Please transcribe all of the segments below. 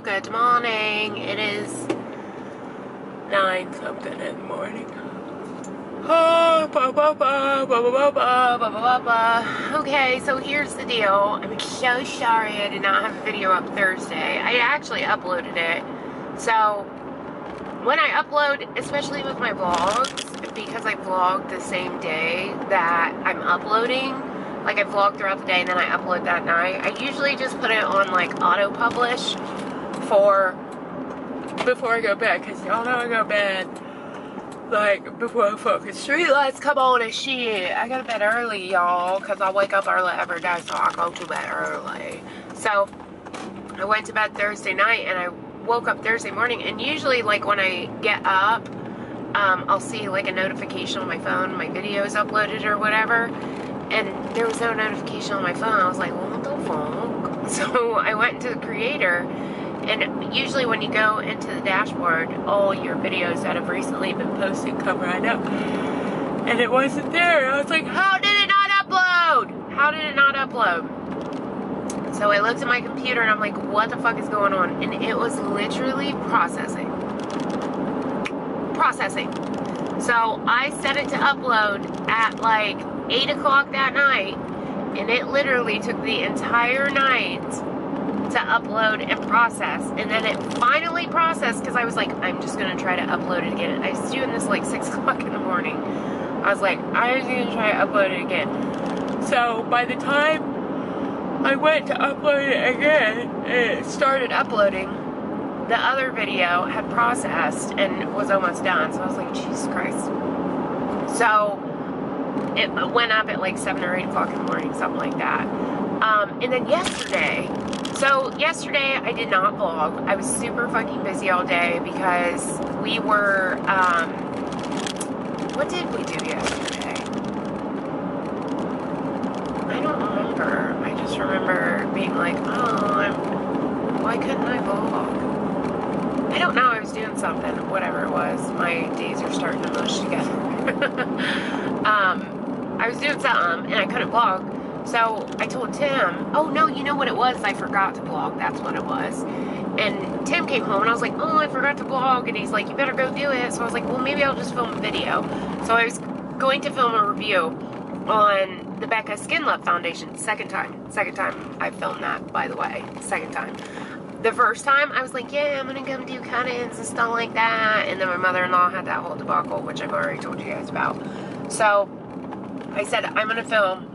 Hello, good morning. It is 9 something in the morning. Okay, so here's the deal. I'm so sorry I did not have a video up Thursday. I actually uploaded it. So when I upload, especially with my vlogs, because I vlog the same day that I'm uploading, like I vlog throughout the day and then I upload that night, I usually just put it on like auto publish for before I go to bed, because y'all know I go to bed like before the fucking street lights come on and shit. I go to bed early, y'all, because I wake up early every day, so I go to bed early. So I went to bed Thursday night and I woke up Thursday morning, and usually like when I get up, I'll see like a notification on my phone, my video is uploaded or whatever, and there was no notification on my phone. I was like, well, what the fuck? So I went into the creator, and usually when you go into the dashboard, all your videos that have recently been posted come right up, and it wasn't there. I was like, how did it not upload? How did it not upload? So I looked at my computer and I'm like, what the fuck is going on? And it was literally processing. So I set it to upload at like 8 o'clock that night, and it literally took the entire night to upload and process, and then it finally processed, because I was like, I'm just going to try to upload it again. I was doing this like 6 o'clock in the morning. I was like, I'm just going to try to upload it again. So by the time I went to upload it again, it started uploading. The other video had processed and was almost done, so I was like, Jesus Christ. So it went up at like 7 or 8 o'clock in the morning, something like that. And then yesterday I did not vlog. I was super fucking busy all day because we were, what did we do yesterday? I don't remember. I just remember being like, why couldn't I vlog? I don't know, I was doing something, whatever it was. My days are starting to mush together. I was doing something and I couldn't vlog. So I told Tim, oh no, you know what it was? I forgot to vlog. That's what it was. And Tim came home and I was like, oh, I forgot to vlog. And he's like, you better go do it. So I was like, well, maybe I'll just film a video. So I was going to film a review on the Becca Skin Love Foundation. Second time I filmed that, by the way. Second time. The first time, I was like, yeah, I'm going to come do cut-ins and stuff like that. And then my mother-in-law had that whole debacle, which I've already told you guys about. So I said, I'm going to film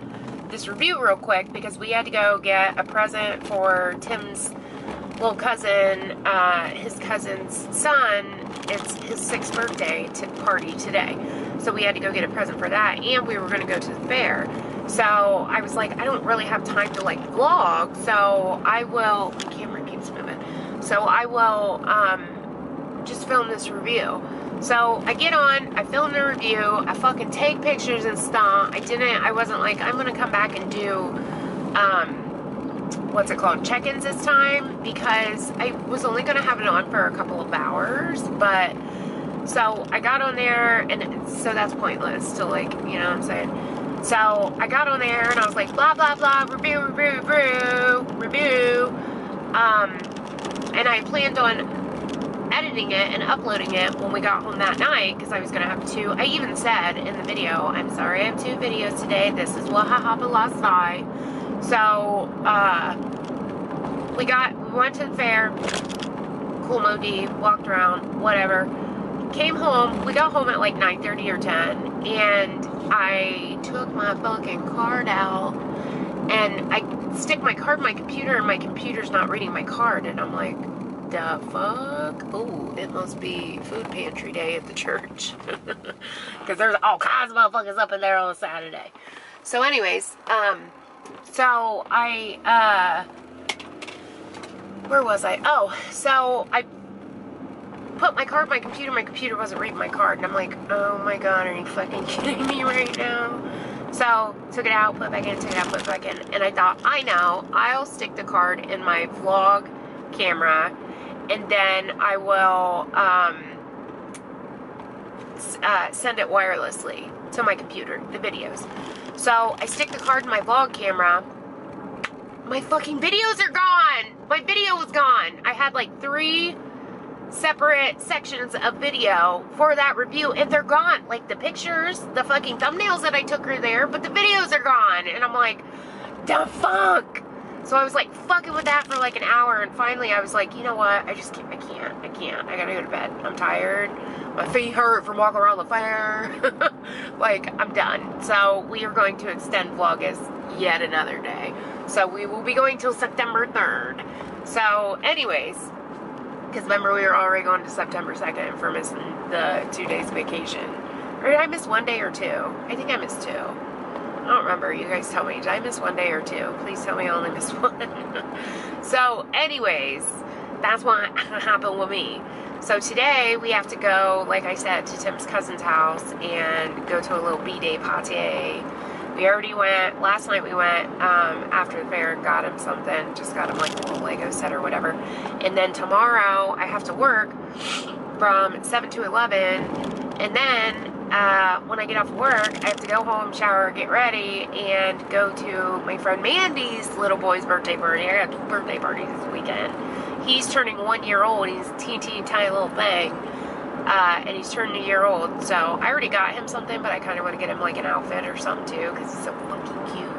this review real quick because we had to go get a present for Tim's little cousin, his cousin's son. It's his 6th birthday party today. So we had to go get a present for that, and we were going to go to the fair. So I was like, I don't really have time to like vlog, so I will, the camera keeps moving, so I will just film this review. So I get on, I film the review, I fucking take pictures and stuff. I wasn't like, I'm going to come back and do, what's it called, check-ins this time, because I was only going to have it on for a couple of hours, but, so I got on there, and so that's pointless to like, you know what I'm saying? So I got on there and I was like, blah, blah, blah, review. And I planned on editing it and uploading it when we got home that night, because I was going to have 2. I even said in the video, I'm sorry, I have 2 videos today. This is what happened last night. So, we went to the fair, cool Modi, walked around, whatever. Came home, we got home at like 9:30 or 10, and I took my fucking card out, and I stick my card in my computer, and my computer's not reading my card, and I'm like, the fuck? Oh, it must be food pantry day at the church, because there's all kinds of motherfuckers up in there on a Saturday. So anyways, so I, where was I? Oh, so I put my card in my computer wasn't reading my card, and I'm like, oh my god, are you fucking kidding me right now? So, took it out, put it back in, took it out, put it back in, and I thought, I know, I'll stick the card in my vlog camera, and then I will, send it wirelessly to my computer, the videos. So, I stick the card in my vlog camera, my fucking videos are gone! my video was gone. I had like 3 separate sections of video for that review, and they're gone. Like, the pictures, the fucking thumbnails that I took are there, but the videos are gone. And I'm like, the fuck? So I was like fucking with that for like an hour, and finally I was like, you know what? I can't. I gotta go to bed. I'm tired. My feet hurt from walking around the fair. Like, I'm done. So we are going to extend vlogust yet another day. So we will be going till September 3rd. So anyways, because remember we were already going to September 2nd for missing the 2 days vacation. Or did I miss 1 day or 2? I think I missed 2. I don't remember. You guys tell me. Did I miss 1 day or 2? Please tell me I only missed 1. So anyways, that's what happened with me. So today we have to go, like I said, to Tim's cousin's house and go to a little B-Day party. We already went, last night we went after the fair and got him something. Just got him like a little Lego set or whatever. And then tomorrow I have to work from 7 to 11. And then when I get off work, I have to go home, shower, get ready, and go to my friend Mandy's little boy's birthday party. I got 2 birthday parties this weekend. He's turning 1 year old. He's a teeny tiny little thing. And he's turning a year old. So I already got him something, but I kind of want to get him like an outfit or something too, because he's so fucking cute.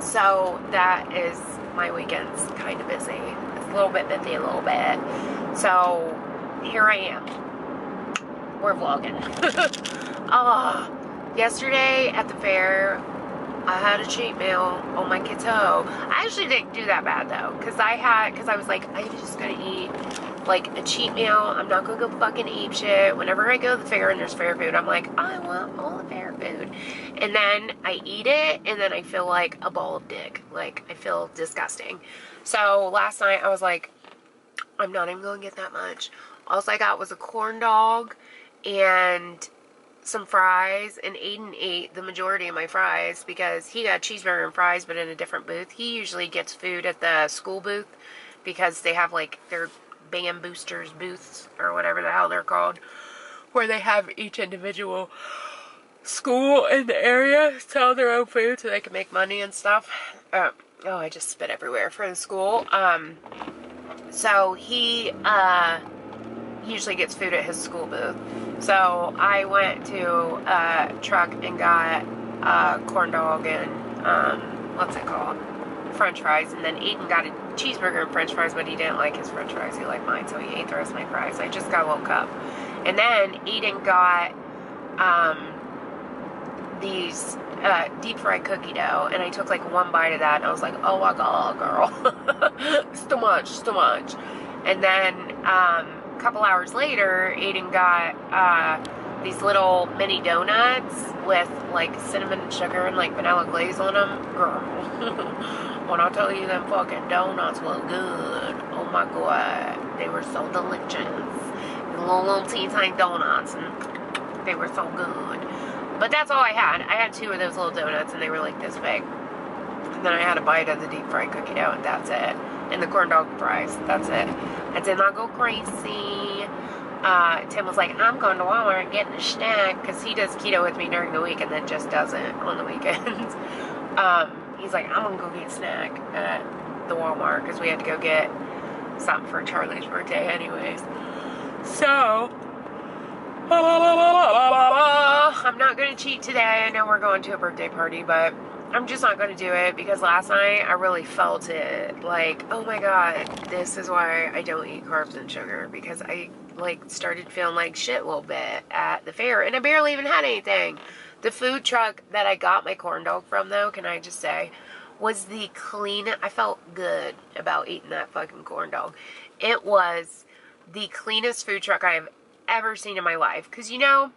So that is my weekend's kind of busy. It's a little bit busy, a little bit. So here I am. We're vlogging. Yesterday at the fair, I had a cheat meal on my kid's hoe. I actually didn't do that bad though, because I was like, I'm just gonna eat like a cheat meal. I'm not gonna go fucking eat shit. Whenever I go to the fair and there's fair food, I'm like, I want all the fair food. And then I eat it, and then I feel like a ball of dick. Like, I feel disgusting. So last night I was like, I'm not even gonna get that much. All I got was a corn dog and some fries, and Aiden ate the majority of my fries because he got cheeseburger and fries, but in a different booth. He usually gets food at the school booth because they have like their band boosters booths or whatever the hell they're called, where they have each individual school in the area sell their own food so they can make money and stuff. Oh, I just spit everywhere for the school. So he usually gets food at his school booth. So I went to a truck and got a corn dog and what's it called? French fries. And then Aiden got a cheeseburger and French fries, but he didn't like his French fries. He liked mine, so he ate the rest of my fries. I just got a little cup. And then Aiden got these deep fried cookie dough, and I took like 1 bite of that, and I was like, oh my god, girl. It's too much, it's too much. And then a couple hours later, Aiden got these little mini donuts with like cinnamon and sugar and like vanilla glaze on them. Girl, when I tell you them fucking donuts were good, oh my god, they were so delicious. Little teeny tiny donuts, and they were so good. But that's all I had. I had 2 of those little donuts, and they were like this big. And then I had a bite of the deep fried cookie dough, and that's it. And the corn dog fries, that's it. I did not go crazy. Tim was like, I'm going to Walmart and getting a snack, because he does keto with me during the week and then just doesn't on the weekends. He's like, I'm going to go get a snack at the Walmart, because we had to go get something for Charlie's birthday anyways. So, I'm not going to cheat today. I know we're going to a birthday party, but I'm just not going to do it, because last night I really felt it. Like, oh my god, this is why I don't eat carbs and sugar, because I like started feeling like shit a little bit at the fair, and I barely even had anything. The food truck that I got my corn dog from, though, can I just say, was the cleanest. I felt good about eating that fucking corn dog. It was the cleanest food truck I have ever seen in my life. Because, you know,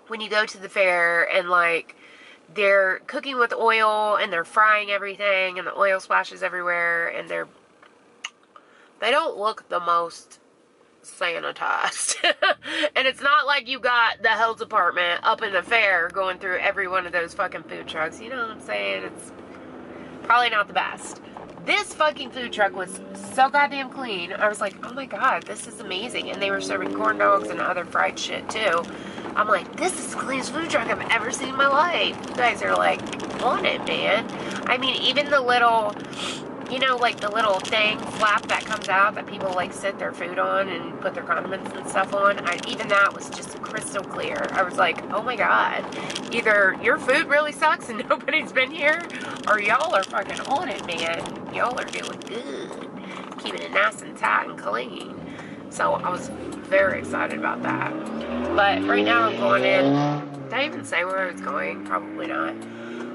when you go to the fair and like they're cooking with oil and they're frying everything and the oil splashes everywhere, and they don't look the most sanitized. And it's not like you got the health department up in the fair going through every one of those fucking food trucks. You know what I'm saying? It's probably not the best. This fucking food truck was so goddamn clean. I was like, oh my god, this is amazing. And they were serving corn dogs and other fried shit too. I'm like, this is the cleanest food truck I've ever seen in my life. You guys are like on it, man. I mean, even the little you know, like the little thing, flap that comes out that people like sit their food on and put their condiments and stuff on. Even that was just crystal clear. I was like, oh my God, either your food really sucks and nobody's been here, or y'all are fucking on it, man. Y'all are doing good, keeping it nice and tight and clean. So I was very excited about that. But right now I'm going in. Did I even say where I was going? Probably not.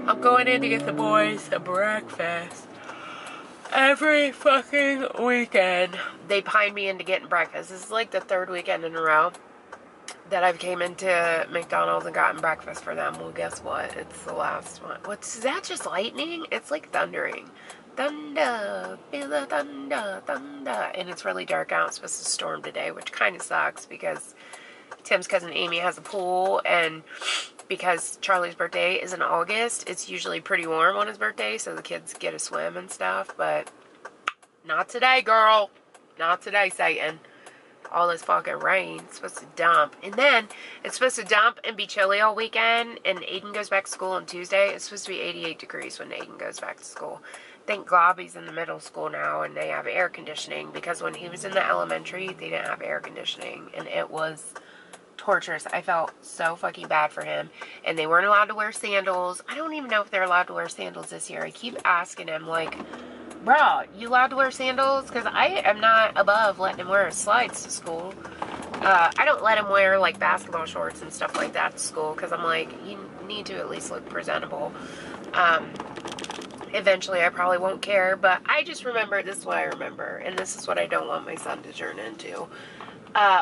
I'm going in to get the boys a breakfast. Every fucking weekend, they pine me into getting breakfast. This is like the third weekend in a row that I've came into McDonald's and gotten breakfast for them. Well, guess what? It's the last one. What's that? Just lightning? It's like thundering. Thunder, feel the thunder, thunder. And it's really dark out. It's supposed to storm today, which kind of sucks because Tim's cousin Amy has a pool, and because Charlie's birthday is in August, it's usually pretty warm on his birthday, so the kids get a swim and stuff, but not today, girl. Not today, Satan. All this fucking rain. It's supposed to dump. And then, it's supposed to dump and be chilly all weekend, and Aiden goes back to school on Tuesday. It's supposed to be 88 degrees when Aiden goes back to school. Thank God he's in the middle school now, and they have air conditioning, because when he was in the elementary, they didn't have air conditioning, and it was torturous. I felt so fucking bad for him. And they weren't allowed to wear sandals. I don't even know if they're allowed to wear sandals this year. I keep asking him, like, bro, you allowed to wear sandals? Because I am not above letting him wear his slides to school. I don't let him wear, like, basketball shorts and stuff like that to school, because I'm like, you need to at least look presentable. Eventually, I probably won't care, but I just remember, this is what I remember, and this is what I don't want my son to turn into.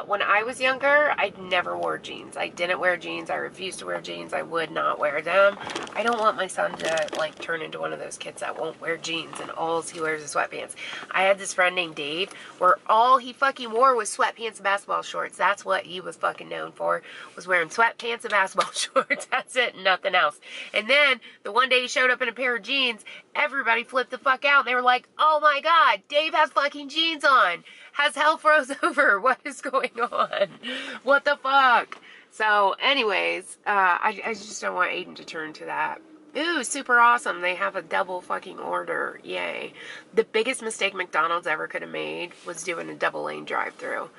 When I was younger, I never wore jeans. I didn't wear jeans. I refused to wear jeans. I would not wear them. I don't want my son to, like, turn into one of those kids that won't wear jeans and all he wears is sweatpants. I had this friend named Dave where all he fucking wore was sweatpants and basketball shorts. That's what he was fucking known for, was wearing sweatpants and basketball shorts. That's it, nothing else. And then, the one day he showed up in a pair of jeans, everybody flipped the fuck out. And they were like, oh my God, Dave has fucking jeans on. Has hell froze over? What is going on? What the fuck? So, anyways, I just don't want Aiden to turn to that. Ooh, super awesome. They have a double fucking order. Yay. The biggest mistake McDonald's ever could have made was doing a double lane drive-thru.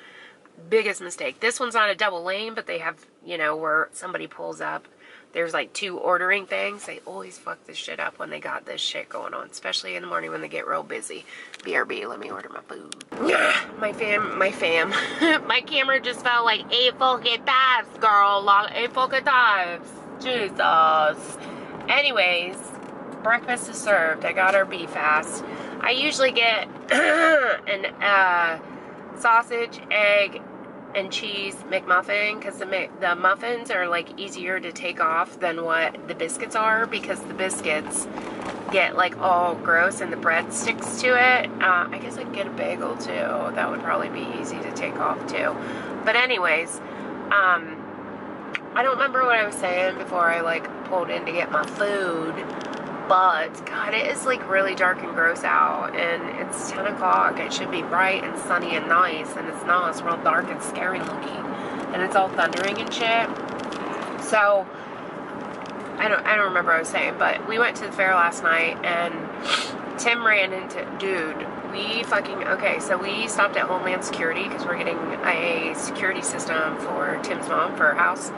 Biggest mistake. This one's not a double lane, but they have, you know, where somebody pulls up. There's like 2 ordering things. They always fuck this shit up when they got this shit going on, especially in the morning when they get real busy. BRB, let me order my food. My camera just felt like 8 fucking times, girl. Like 8 fucking times. Jesus. Anyways, breakfast is served. I got our beef fast. I usually get an sausage, egg, and cheese McMuffin, because the muffins are like easier to take off than what the biscuits are, because the biscuits get like all gross and the bread sticks to it. I guess I could get a bagel too. That would probably be easy to take off too. But anyways, I don't remember what I was saying before I like pulled in to get my food. But, God, it is, like, really dark and gross out, and it's 10 o'clock. It should be bright and sunny and nice, and it's not. It's real dark and scary looking, and it's all thundering and shit. So, I don't remember what I was saying, but we went to the fair last night, and Tim ran into, dude, okay, so we stopped at Homeland Security, because we're getting a security system for Tim's mom for her house.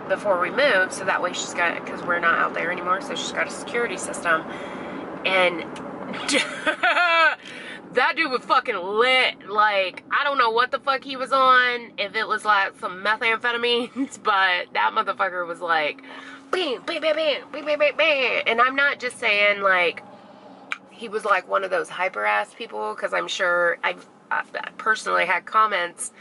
Before we move, so that way she's got, because we're not out there anymore, so she's got a security system, and that dude was fucking lit. Like, I don't know what the fuck he was on, if it was like some methamphetamines, but that motherfucker was like, bam, bam, bam, bam, bam, bam, bam, bam. And I'm not just saying, like, he was like one of those hyper-ass people, because I'm sure I've personally had comments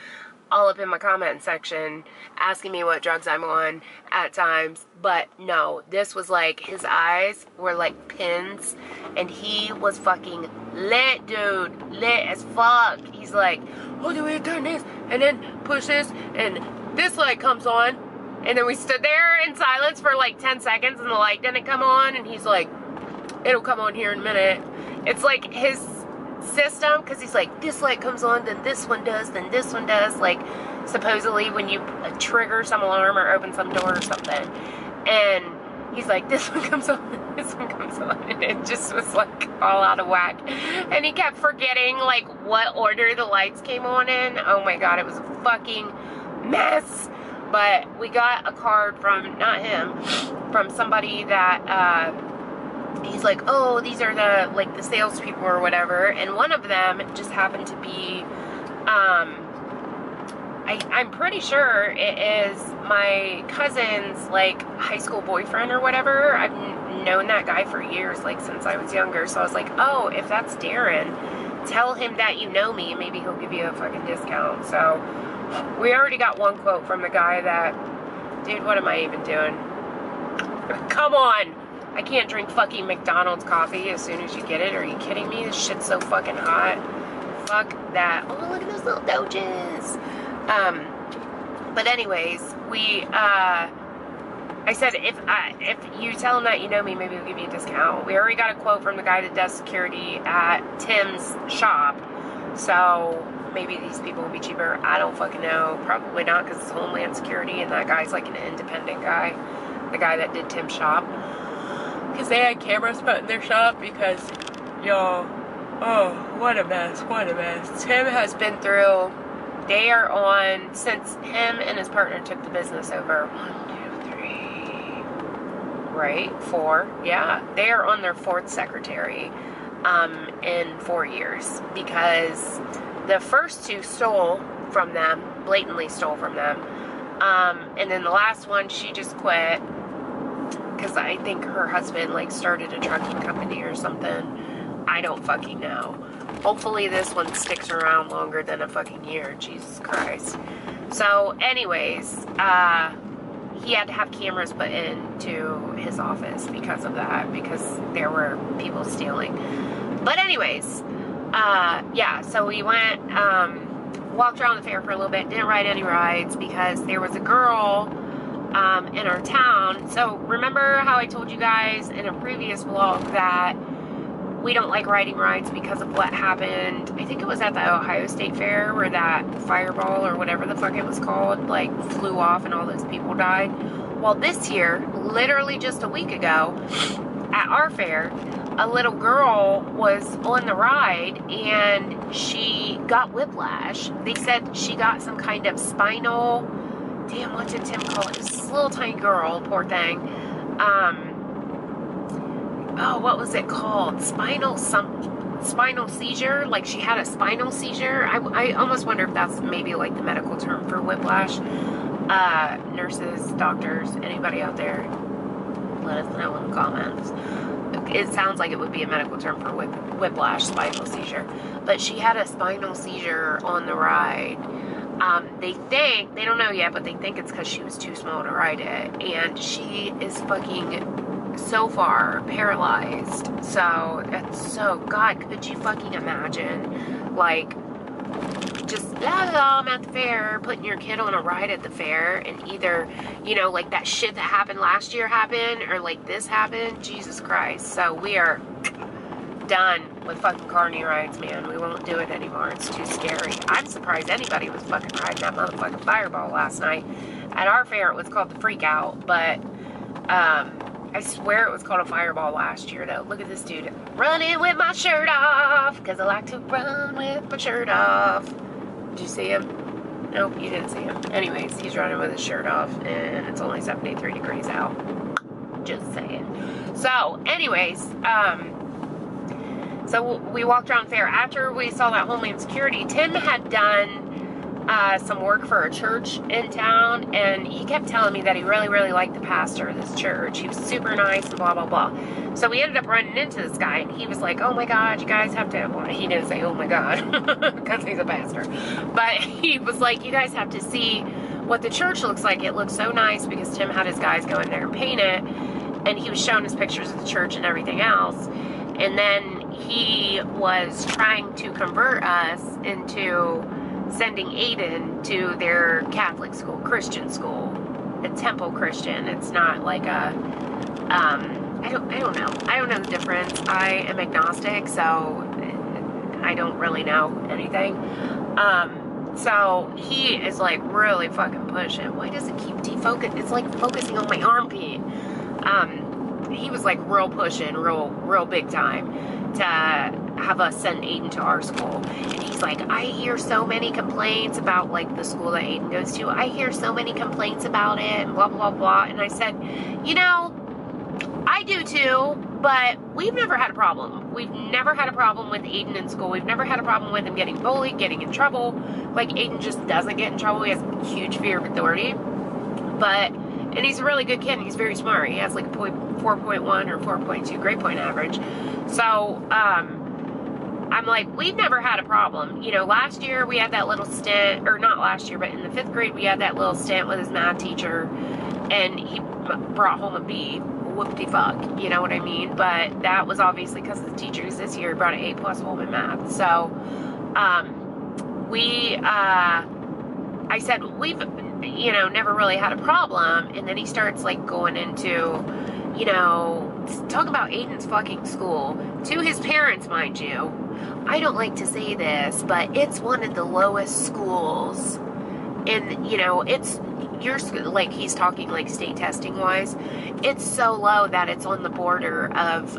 all up in my comment section asking me what drugs I'm on at times, but no, this was like, his eyes were like pins, and he was fucking lit, dude, lit as fuck. He's like, oh, do we turn this, and then push this, and this light comes on, and then we stood there in silence for like 10 seconds, and the light didn't come on, and he's like, it'll come on here in a minute. It's like his system, because he's like, this light comes on, then this one does, then this one does, like, supposedly when you trigger some alarm or open some door or something. And he's like, this one comes on, this one comes on, and it just was like all out of whack. And he kept forgetting like what order the lights came on in. Oh my god, it was a fucking mess. But we got a card from, not him, from somebody that, he's like, oh, these are the, like, the salespeople or whatever, and one of them just happened to be, I'm pretty sure it is my cousin's, like, high school boyfriend or whatever. I've known that guy for years, like, since I was younger, so I was like, oh, if that's Darren, tell him that you know me, maybe he'll give you a fucking discount. So we already got one quote from the guy that, dude, what am I even doing? Come on! I can't drink fucking McDonald's coffee as soon as you get it. Are you kidding me? This shit's so fucking hot. Fuck that. Oh, look at those little doges. But anyways, I said, if you tell him that you know me, maybe we'll give you a discount. We already got a quote from the guy that does security at Tim's shop. So maybe these people will be cheaper. I don't fucking know. Probably not, because it's Homeland Security, and that guy's like an independent guy. The guy that did Tim's shop. Because they had cameras put in their shop, because, y'all, oh, what a mess, what a mess. Tim has been through, they are on, since him and his partner took the business over, 1, 2, 3, right, 4, yeah, they are on their 4th secretary, in 4 years, because the first 2 stole from them, blatantly stole from them, and then the last one, she just quit, because I think her husband, like, started a trucking company or something. I don't fucking know. Hopefully this one sticks around longer than a fucking year. Jesus Christ. So, anyways, he had to have cameras put into his office because of that. Because there were people stealing. But anyways, yeah, so we went, walked around the fair for a little bit. Didn't ride any rides because there was a girl in our town. So remember how I told you guys in a previous vlog that we don't like riding rides because of what happened? I think it was at the Ohio State Fair where that fireball or whatever the fuck it was called, like, flew off and all those people died. Well, this year, literally just a week ago, at our fair, a little girl was on the ride and she got whiplash. They said she got some kind of spinal, damn, what did Tim call it? This little tiny girl, poor thing. Oh, what was it called? Spinal seizure? Like, she had a spinal seizure? I almost wonder if that's maybe like the medical term for whiplash. Nurses, doctors, anybody out there, let us know in the comments. It sounds like it would be a medical term for whiplash, spinal seizure. But she had a spinal seizure on the ride. They think, they don't know yet, but they think it's because she was too small to ride it. And she is fucking so far paralyzed. So, that's so, God, could you fucking imagine? Like, just, I'm at the fair, putting your kid on a ride at the fair, and either, you know, like that shit that happened last year happened, or like this happened. Jesus Christ. So, we are done with fucking carny rides, man. We won't do it anymore. It's too scary. I'm surprised anybody was fucking riding that motherfucking fireball last night. At our fair, it was called the Freak Out, but, I swear it was called a fireball last year, though. Look at this dude. Running with my shirt off, because I like to run with my shirt off. Did you see him? Nope, you didn't see him. Anyways, he's running with his shirt off, and it's only 73 degrees out. Just saying. So, anyways, so we walked around fair. After we saw that Homeland Security, Tim had done some work for a church in town, and he kept telling me that he really, really liked the pastor of this church. He was super nice and blah, blah, blah. So we ended up running into this guy, and he was like, oh my God, you guys have to, well, he didn't say, oh my God, because he's a pastor. But he was like, you guys have to see what the church looks like. It looks so nice, because Tim had his guys go in there and paint it, and he was showing us pictures of the church and everything else. And then he was trying to convert us into sending Aiden to their Catholic school, Christian school, a Temple Christian. It's not like a, I don't know. I don't know the difference. I am agnostic, so I don't really know anything. So he is like really fucking pushing. Why does it keep defocusing? It's like focusing on my armpit. he was like real pushing, real big time to have us send Aiden to our school. And he's like, I hear so many complaints about like the school that Aiden goes to. I hear so many complaints about it and blah, blah, blah. And I said, you know, I do too, but we've never had a problem. We've never had a problem with Aiden in school. We've never had a problem with him getting bullied, getting in trouble. Like, Aiden just doesn't get in trouble. He has a huge fear of authority. And he's a really good kid, and he's very smart. He has like a 4.1 or 4.2 grade point average. So, I'm like, we've never had a problem. You know, last year we had that little stint, or not last year, but in the 5th grade we had that little stint with his math teacher, and he brought home a B. Whoop-de-fuck, you know what I mean? But that was obviously because of the teachers. This year he brought an A+ home in math. So, I said, we've, you know, never really had a problem. And then he starts like going into, you know, talk about Aiden's fucking school to his parents, mind you. I don't like to say this, but it's one of the lowest schools. And, you know, it's, you're like, he's talking like state testing wise. It's so low that it's on the border of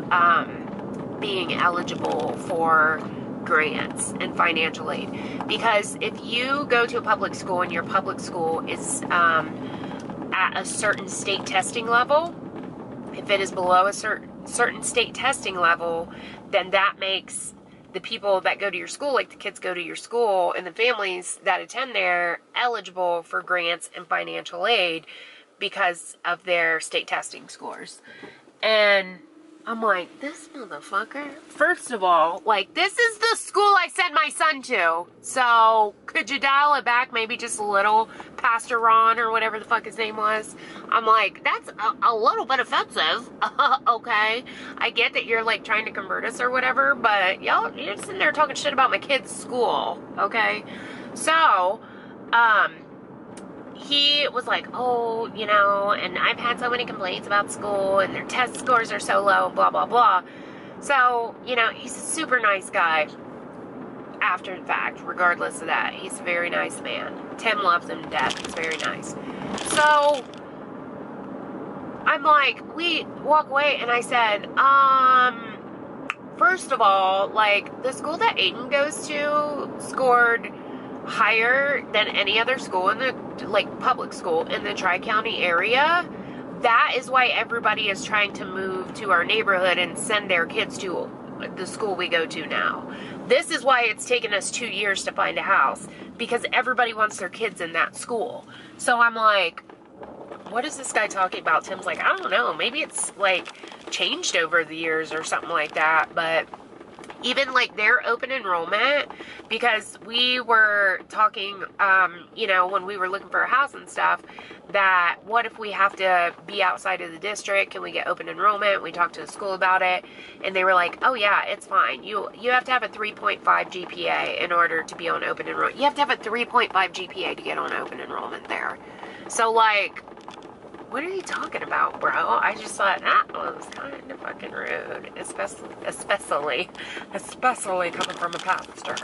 being eligible for grants and financial aid. Because if you go to a public school and your public school is at a certain state testing level, if it is below a certain state testing level, then that makes the people that go to your school, like the kids go to your school and the families that attend there, eligible for grants and financial aid because of their state testing scores. And I'm like, this motherfucker. First of all, like, this is the school I sent my son to. So, could you dial it back maybe just a little? Pastor Ron or whatever the fuck his name was. I'm like, that's a little bit offensive. Okay. I get that you're, like, trying to convert us or whatever, but y'all, you're sitting there talking shit about my kid's school. Okay. So, he was like, oh, you know, and I've had so many complaints about school, and their test scores are so low, blah, blah, blah. So, you know, he's a super nice guy after the fact, regardless of that. He's a very nice man. Tim loves him to death. He's very nice. So, I'm like, we walk away, and I said, first of all, like, the school that Aiden goes to scored higher than any other school in the, like, public school in the Tri-County area. That is why everybody is trying to move to our neighborhood and send their kids to the school we go to now. This is why it's taken us 2 years to find a house, because everybody wants their kids in that school. So I'm like, what is this guy talking about? Tim's like, I don't know, maybe it's like changed over the years or something like that. But even like their open enrollment, because we were talking, you know, when we were looking for a house and stuff, that what if we have to be outside of the district? Can we get open enrollment? We talked to the school about it, and they were like, oh yeah, it's fine. You have to have a 3.5 GPA in order to be on open enrollment. You have to have a 3.5 GPA to get on open enrollment there. So like, what are you talking about, bro? I just thought that was kind of fucking rude, especially coming from a pastor.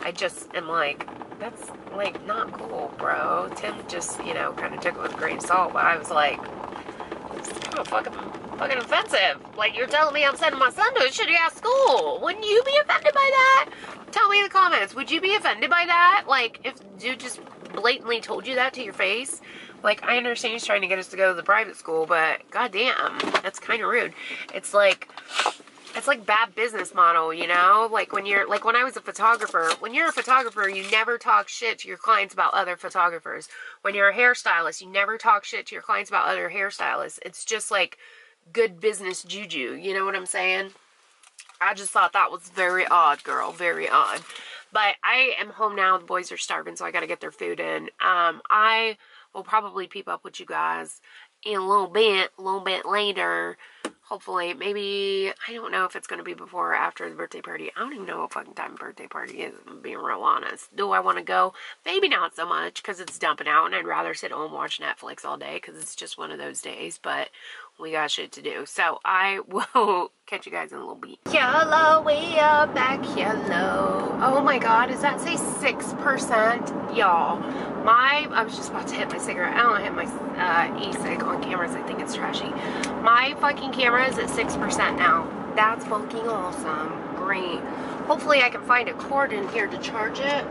I just am like, that's like not cool, bro. Tim just, you know, kind of took it with a grain of salt, but I was like, this is kind of fucking offensive. Like, you're telling me I'm sending my son to a shitty ass school. Wouldn't you be offended by that? Tell me in the comments. Would you be offended by that? Like, if dude just blatantly told you that to your face? Like, I understand he's trying to get us to go to the private school, but goddamn, that's kind of rude. It's like bad business model, you know? Like when you're, like when I was a photographer, when you're a photographer, you never talk shit to your clients about other photographers. When you're a hairstylist, you never talk shit to your clients about other hairstylists. It's just like good business juju, you know what I'm saying? I just thought that was very odd, girl, very odd. But I am home now. The boys are starving, so I got to get their food in. I will probably peep up with you guys in a little bit later. Hopefully, maybe, I don't know if it's going to be before or after the birthday party. I don't even know what fucking time the birthday party is, if I'm being real honest. Do I want to go? Maybe not so much, because it's dumping out, and I'd rather sit home and watch Netflix all day, because it's just one of those days. But we got shit to do. So I will catch you guys in a little bit. Hello, we are back. Hello. Oh my God, does that say 6%? Y'all, I was just about to hit my cigarette. I don't hit my e-cig on cameras. I think it's trashy. My fucking camera is at 6% now. That's fucking awesome. Great. Hopefully I can find a cord in here to charge it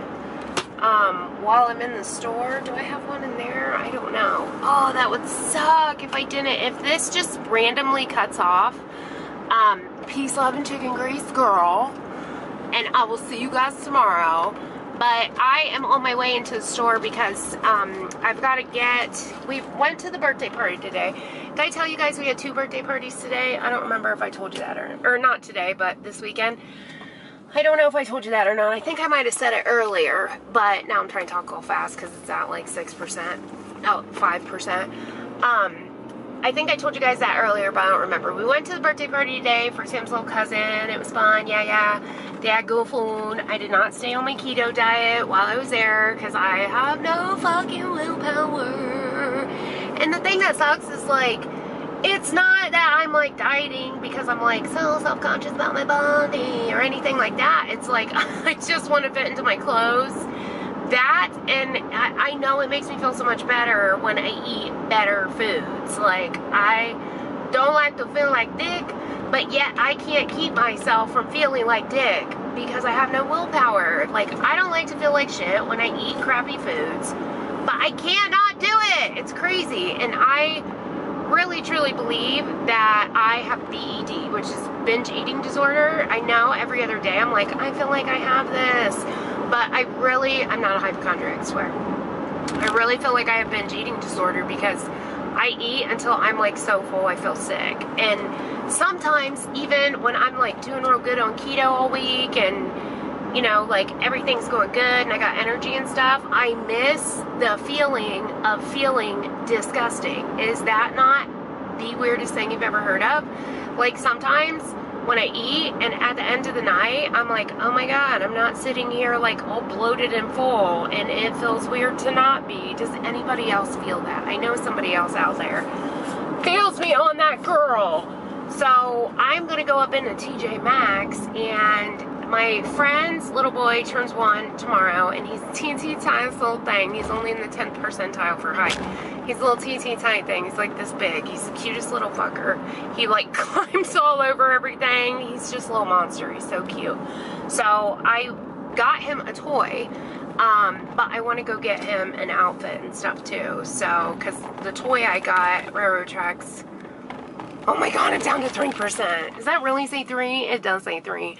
while I'm in the store. Do I have one in there? I don't know. Oh, that would suck if I didn't. If this just randomly cuts off, peace, love, and chicken grease, girl. And I will see you guys tomorrow. But I am on my way into the store because I've got to get... We went to the birthday party today. Did I tell you guys we had 2 birthday parties today? I don't remember if I told you that or not today, but this weekend. I don't know if I told you that or not. I think I might have said it earlier, but now I'm trying to talk all fast because it's at like 6%. Oh, 5%. I think I told you guys that earlier, but I don't remember. We went to the birthday party today for Sam's little cousin. It was fun. Yeah. They had good food. I did not stay on my keto diet while I was there because I have no fucking willpower. And the thing that sucks is like, it's not that I'm like dieting because I'm like so self-conscious about my body or anything like that. It's like I just want to fit into my clothes. That, and I know it makes me feel so much better when I eat better foods. Like, I don't like to feel like dick, but yet I can't keep myself from feeling like dick because I have no willpower. Like, I don't like to feel like shit when I eat crappy foods, but I cannot do it. It's crazy. And I really truly believe that I have BED, which is binge eating disorder. I know every other day I'm like, I feel like I have this, but I'm not a hypochondriac, I swear. I really feel like I have binge eating disorder because I eat until I'm like so full I feel sick. And sometimes even when I'm like doing real good on keto all week and you know, like everything's going good and I got energy and stuff, I miss the feeling of feeling disgusting. Is that not the weirdest thing you've ever heard of? Like sometimes when I eat and at the end of the night, I'm like, oh my God, I'm not sitting here like all bloated and full and it feels weird to not be. Does anybody else feel that? I know somebody else out there feels me on that girl. So I'm gonna go up into TJ Maxx, and my friend's little boy turns 1 tomorrow, and he's teeny tiny little thing. He's only in the 10th percentile for height. He's a little teeny tiny thing. He's like this big. He's the cutest little fucker. He like climbs all over everything. He's just a little monster. He's so cute. So I got him a toy, but I want to go get him an outfit and stuff too. So, because the toy I got, Railroad Tracks, oh my God, I'm down to 3%. Does that really say 3? It does say 3.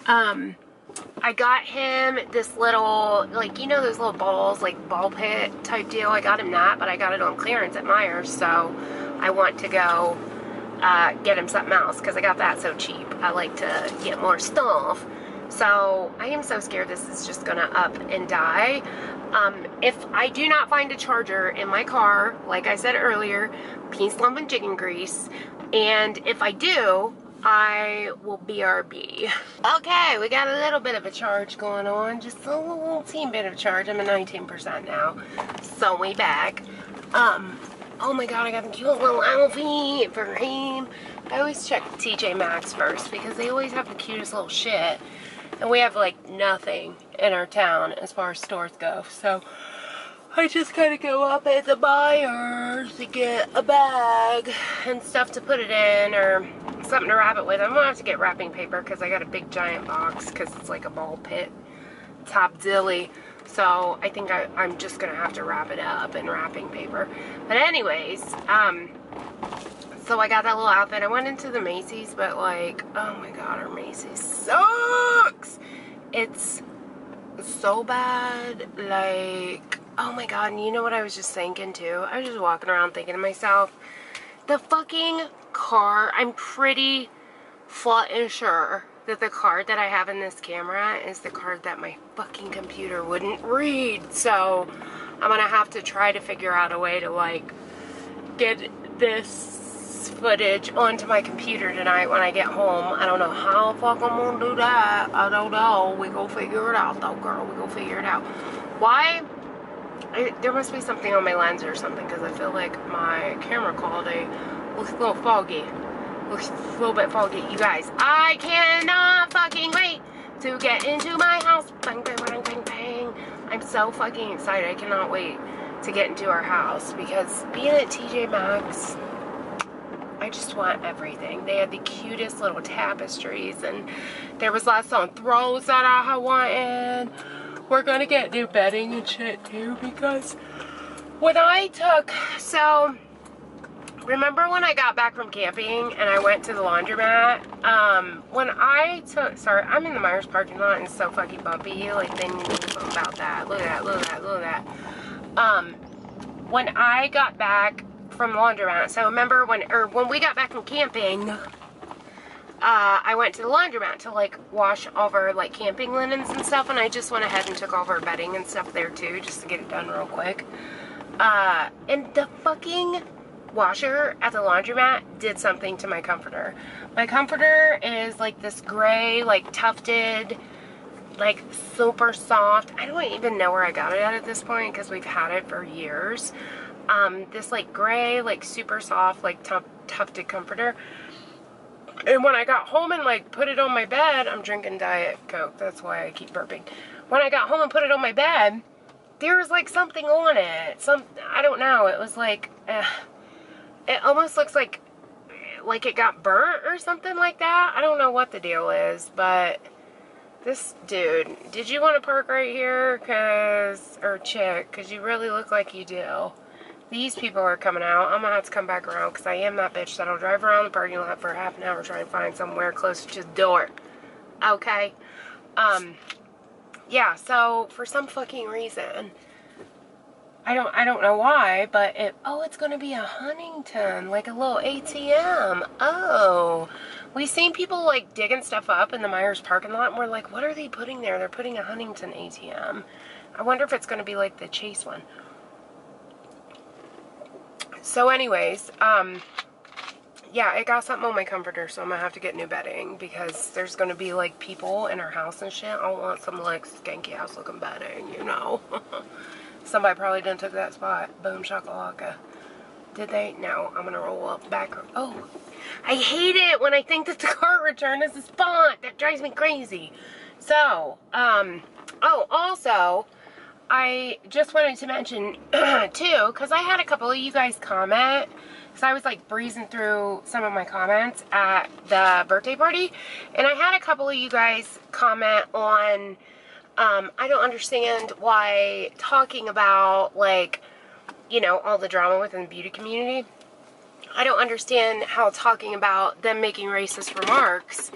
I got him this little, like, you know those little balls, like ball pit type deal. I got him that, but I got it on clearance at Myers, so I want to go get him something else because I got that so cheap. I like to get more stuff. So I am so scared this is just gonna up and die. If I do not find a charger in my car, like I said earlier, peace, love, and chicken grease. And if I do, I will BRB. Okay, we got a little bit of a charge going on. Just a little teeny bit of charge. I'm at 19% now. So we back. Oh my God, I got a cute little outfit for him. I always check TJ Maxx first because they always have the cutest little shit. And we have like nothing in our town as far as stores go. So I just gotta go up at the Myers to get a bag and stuff to put it in or something to wrap it with. I'm gonna have to get wrapping paper because I got a big giant box because it's like a ball pit top dilly. So I think I'm just gonna have to wrap it up in wrapping paper. But anyways, so I got that little outfit. I went into the Macy's, but like, oh my God, our Macy's sucks. It's so bad. Like, oh my God, and you know what I was just thinking too? I was just walking around thinking to myself, the fucking car, I'm pretty flat and sure that the card that I have in this camera is the card that my fucking computer wouldn't read. So I'm gonna have to try to figure out a way to like get this footage onto my computer tonight when I get home. I don't know how the fuck I'm gonna do that. I don't know. We gonna figure it out though, girl. We gonna figure it out. Why? There must be something on my lens or something because I feel like my camera quality Looks a little foggy. Looks a little bit foggy. You guys, I cannot fucking wait to get into my house. Bang, bang, bang, bang, bang. I'm so fucking excited. I cannot wait to get into our house because being at TJ Maxx, I just want everything. They had the cutest little tapestries, and there was lots on throws that I wanted. We're gonna get new bedding and shit too because when I took, so remember when I got back from camping and I went to the laundromat? When I took, sorry, I'm in the Myers parking lot and it's so fucking bumpy. Like, they need to do something about that. Look at that, look at that, look at that. When I got back from the laundromat, so remember when we got back from camping, I went to the laundromat to like wash all of our like camping linens and stuff, and I just went ahead and took all of our bedding and stuff there too, just to get it done real quick. And the fucking washer at the laundromat did something to my comforter. My comforter is like this gray, like tufted, like super soft. I don't even know where I got it at this point because we've had it for years. This like gray, like super soft, like tufted comforter. And when I got home and like put it on my bed, I'm drinking Diet Coke, that's why I keep burping. When I got home and put it on my bed, there was like something on it. I don't know, it was like, it almost looks like it got burnt or something like that. I don't know what the deal is, but this dude, did you want to park right here? Or chick, because you really look like you do. These people are coming out. I'm going to have to come back around because I am that bitch that'll drive around the parking lot for half an hour trying to find somewhere closer to the door. Okay? Yeah, so for some fucking reason, I don't know why, but it's going to be a Huntington, like a little ATM. Oh. We've seen people like digging stuff up in the Myers parking lot, and we're like, what are they putting there? They're putting a Huntington ATM. I wonder if it's going to be like the Chase one. So anyways, yeah, it got something on my comforter, so I'm going to have to get new bedding because there's going to be like people in our house and shit. I want some like skanky house looking bedding, you know. Somebody probably done took that spot. Boom shakalaka. Did they? No, I'm going to roll up back. Oh, I hate it when I think that the cart return is a spot. That drives me crazy. So, oh, also, I just wanted to mention, too, because I had a couple of you guys comment, because I was, like, breezing through some of my comments at the birthday party, and I had a couple of you guys comment on, I don't understand why talking about, like, you know, all the drama within the beauty community, I don't understand how talking about them making racist remarks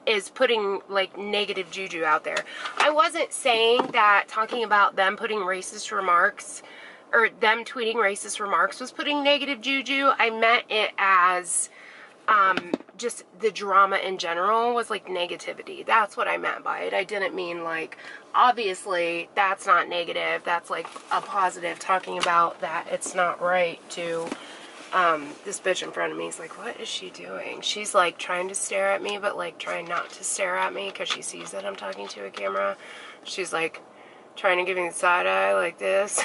is putting like negative juju out there. I wasn't saying that talking about them putting racist remarks or them tweeting racist remarks was putting negative juju. I meant it as just the drama in general was like negativity. That's what I meant by it. I didn't mean like, obviously that's not negative. That's like a positive, talking about that it's not right to this bitch in front of me is like, what is she doing? She's like trying to stare at me, but like trying not to stare at me because she sees that I'm talking to a camera. She's like trying to give me the side eye like this.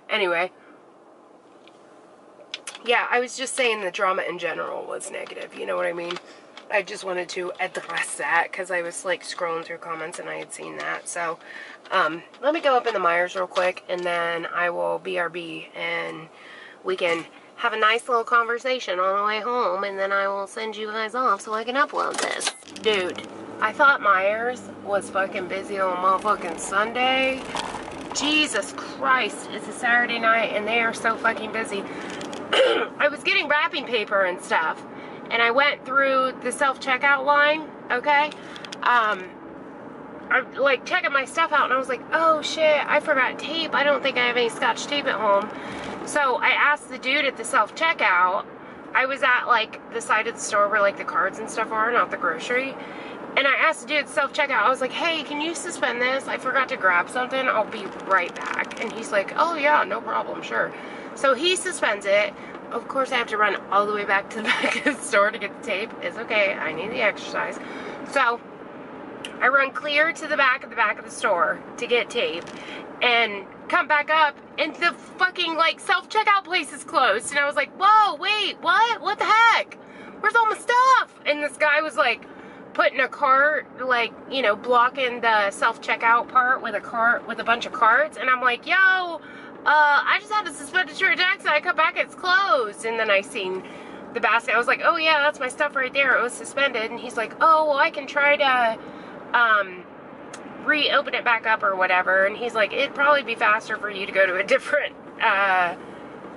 Anyway, yeah, I was just saying the drama in general was negative, you know what I mean? I just wanted to address that because I was like scrolling through comments and I had seen that. So let me go up in the Myers real quick and then I will BRB and we can have a nice little conversation on the way home, and then I will send you guys off so I can upload this. Dude, I thought Myers was fucking busy on motherfucking Sunday. Jesus Christ, it's a Saturday night, and they are so fucking busy. I was getting wrapping paper and stuff, and I went through the self-checkout line, okay? I'm like checking my stuff out, and I was like, oh shit, I forgot tape. I don't think I have any Scotch tape at home. So I asked the dude at the self-checkout. I was at like the side of the store where like the cards and stuff are, not the grocery. And I asked the dude at the self-checkout, I was like, hey, can you suspend this? I forgot to grab something. I'll be right back. And he's like, oh yeah, no problem, sure. So he suspends it. Of course I have to run all the way back to the back of the store to get the tape. It's okay, I need the exercise. So I run clear to the back of the store to get tape. and come back up, and the fucking, like, self-checkout place is closed. And I was like, whoa, wait, what? What the heck? Where's all my stuff? And this guy was, like, putting a cart, like, you know, blocking the self-checkout part with a bunch of carts. And I'm like, yo, I just had a suspended transaction. I come back, it's closed. And then I seen the basket. I was like, oh, yeah, that's my stuff right there. It was suspended. And he's like, oh, well, I can try to, reopen it back up or whatever. And he's like, it'd probably be faster for you to go to a different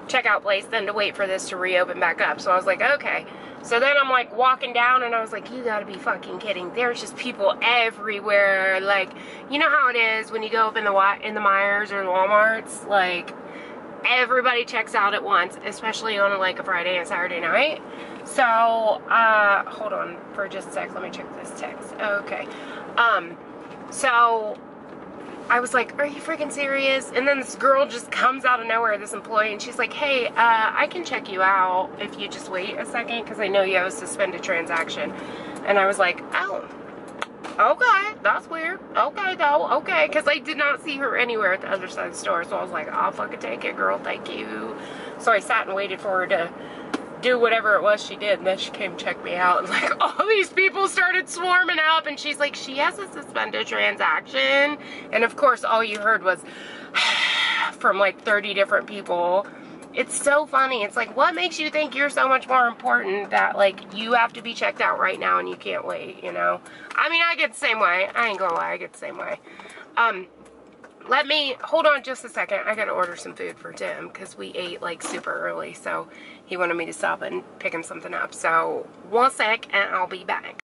checkout place than to wait for this to reopen back up. So I was like, okay. So then I'm like walking down, and I was like, you gotta be fucking kidding. There's just people everywhere. Like, you know how it is when you go up in the Myers or the Walmarts, like, everybody checks out at once, especially on like a Friday and Saturday night. So hold on for just a sec, let me check this text. Okay. So I was like, are you freaking serious? And then this girl just comes out of nowhere, this employee, and she's like, hey, I can check you out if you just wait a second, because I know you have a suspended transaction. And I was like, oh, okay, that's weird. Okay, though, okay, because I did not see her anywhere at the other side of the store. So I was like, I'll fucking take it, girl, thank you. So I sat and waited for her to do whatever it was she did, and then she came check me out, and like all these people started swarming up, and she's like, she has a suspended transaction. And of course all you heard was from like 30 different people. It's so funny. It's like, what makes you think you're so much more important that like you have to be checked out right now and you can't wait, you know? I mean, I get the same way. I ain't gonna lie, I get the same way. Let me, hold on just a second. I gotta order some food for Tim, because we ate like super early, so he wanted me to stop and pick him something up. So, one sec, and I'll be back.